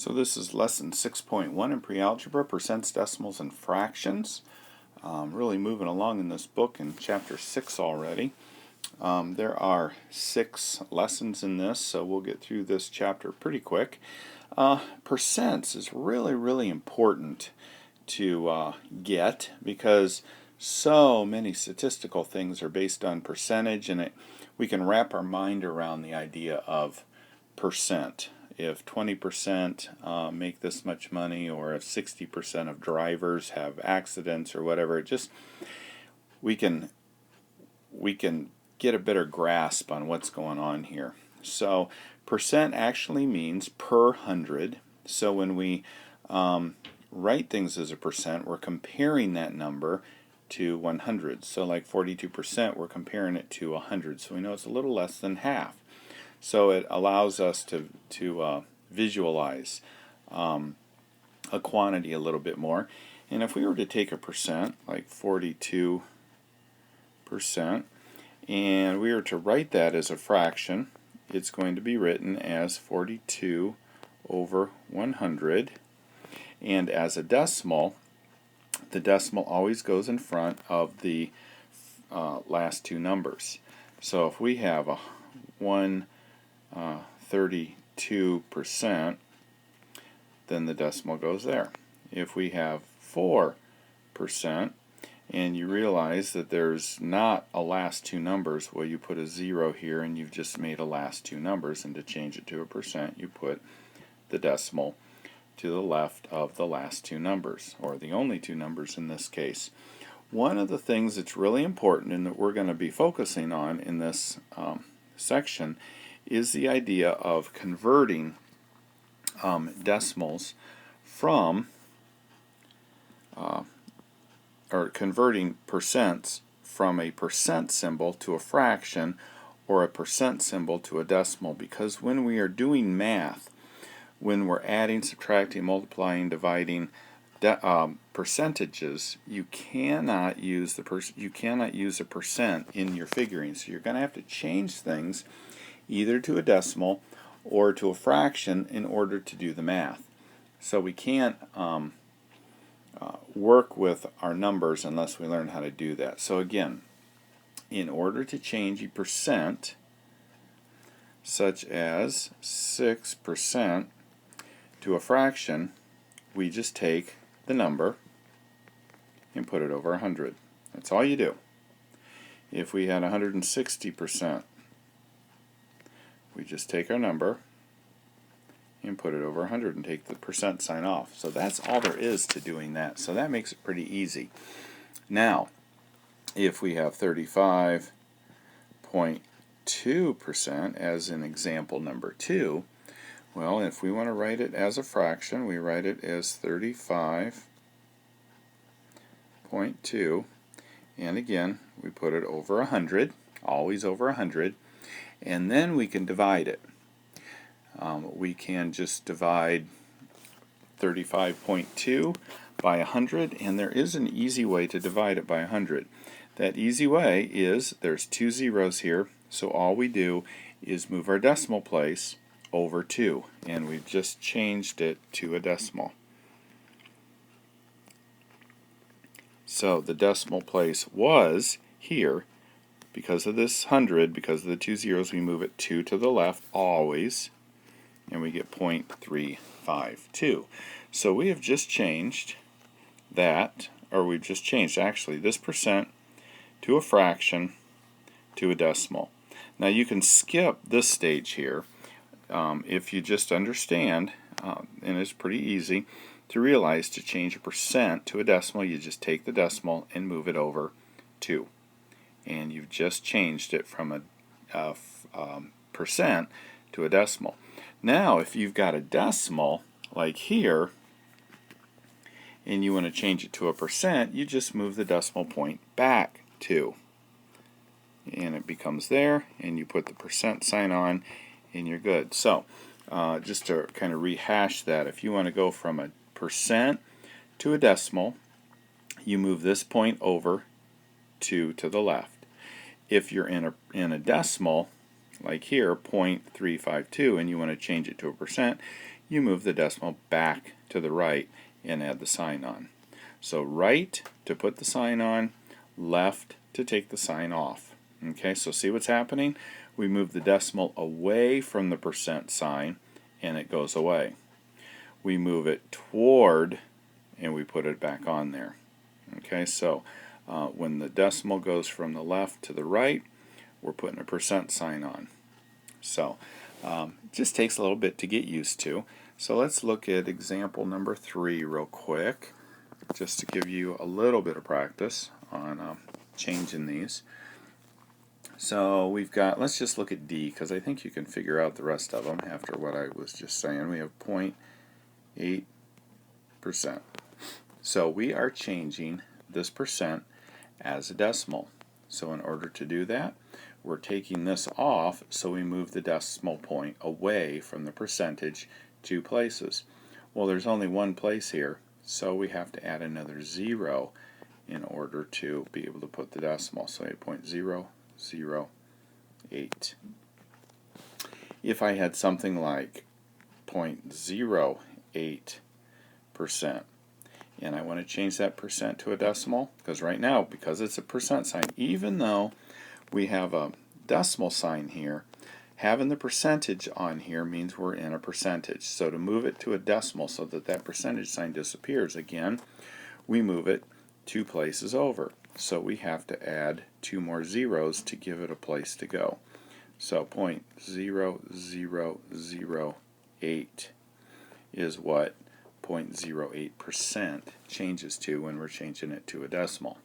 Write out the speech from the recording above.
So this is lesson 6.1 in pre-algebra, percents, decimals, and fractions. Really moving along in this book in chapter 6 already. There are 6 lessons in this, so we'll get through this chapter pretty quick. Percents is really important to get because so many statistical things are based on percentage, and we can wrap our mind around the idea of percent. If 20% make this much money, or if 60% of drivers have accidents or whatever, we can get a better grasp on what's going on here. So percent actually means per 100. So when we write things as a percent, we're comparing that number to 100. So like 42%, we're comparing it to 100. So we know it's a little less than half. So it allows us to visualize a quantity a little bit more. And if we were to take a percent, like 42%, and we were to write that as a fraction, it's going to be written as 42 over 100. And as a decimal, the decimal always goes in front of the last two numbers. So if we have a 32%, then the decimal goes there. If we have 4%, and you realize that there's not a last two numbers, well, you put a 0 here and you've just made a last two numbers, and to change it to a percent, you put the decimal to the left of the last two numbers, or the only two numbers in this case. One of the things that's really important and that we're going to be focusing on in this section is the idea of converting decimals from or converting percents from a percent symbol to a fraction, or a percent symbol to a decimal, because when we are doing math, when we're adding, subtracting, multiplying, dividing percentages, you cannot use a percent in your figuring. So you're going to have to change things either to a decimal or to a fraction in order to do the math. So we can't work with our numbers unless we learn how to do that. So again, in order to change a percent, such as 6%, to a fraction, we just take the number and put it over 100. That's all you do. If we had 160%, we just take our number and put it over 100 and take the percent sign off. So that's all there is to doing that. So that makes it pretty easy. Now, if we have 35.2% as in example number 2, well, if we want to write it as a fraction, we write it as 35.2, and again, we put it over 100, always over 100, and then we can divide it. We can just divide 35.2 by 100, and there is an easy way to divide it by 100. That easy way is, there's 2 zeros here, so all we do is move our decimal place over 2, and we've just changed it to a decimal. So the decimal place was here. Because of this 100, because of the 2 zeros, we move it 2 to the left always, and we get 0.352. So we have just changed that, or we've just changed actually this percent to a fraction to a decimal. Now you can skip this stage here if you just understand, and it's pretty easy to realize, to change a percent to a decimal, you just take the decimal and move it over 2. And you've just changed it from a percent to a decimal. Now, if you've got a decimal, like here, and you want to change it to a percent, you just move the decimal point back 2. And it becomes there, and you put the percent sign on, and you're good. So, just to kind of rehash that, if you want to go from a percent to a decimal, you move this point over 2 to the left. If you're in a decimal, like here, 0.352, and you want to change it to a percent, you move the decimal back to the right and add the sign on. So right to put the sign on, left to take the sign off. Okay, so see what's happening? We move the decimal away from the percent sign and it goes away. We move it toward and we put it back on there. Okay, so when the decimal goes from the left to the right, we're putting a percent sign on. So it just takes a little bit to get used to. So let's look at example number 3 real quick, just to give you a little bit of practice on changing these. So we've got, let's just look at D, because I think you can figure out the rest of them after what I was just saying. We have 0.8%. So we are changing this percent as a decimal. So in order to do that, we're taking this off, so we move the decimal point away from the percentage 2 places. Well, there's only one place here, so we have to add another 0 in order to be able to put the decimal. So 8.008. If I had something like 0.08%, and I want to change that percent to a decimal, because right now, because it's a percent sign, even though we have a decimal sign here, having the percentage on here means we're in a percentage. So to move it to a decimal so that that percentage sign disappears again, we move it 2 places over. So we have to add 2 more zeros to give it a place to go. So 0.0008 is what 0.08% changes to when we're changing it to a decimal.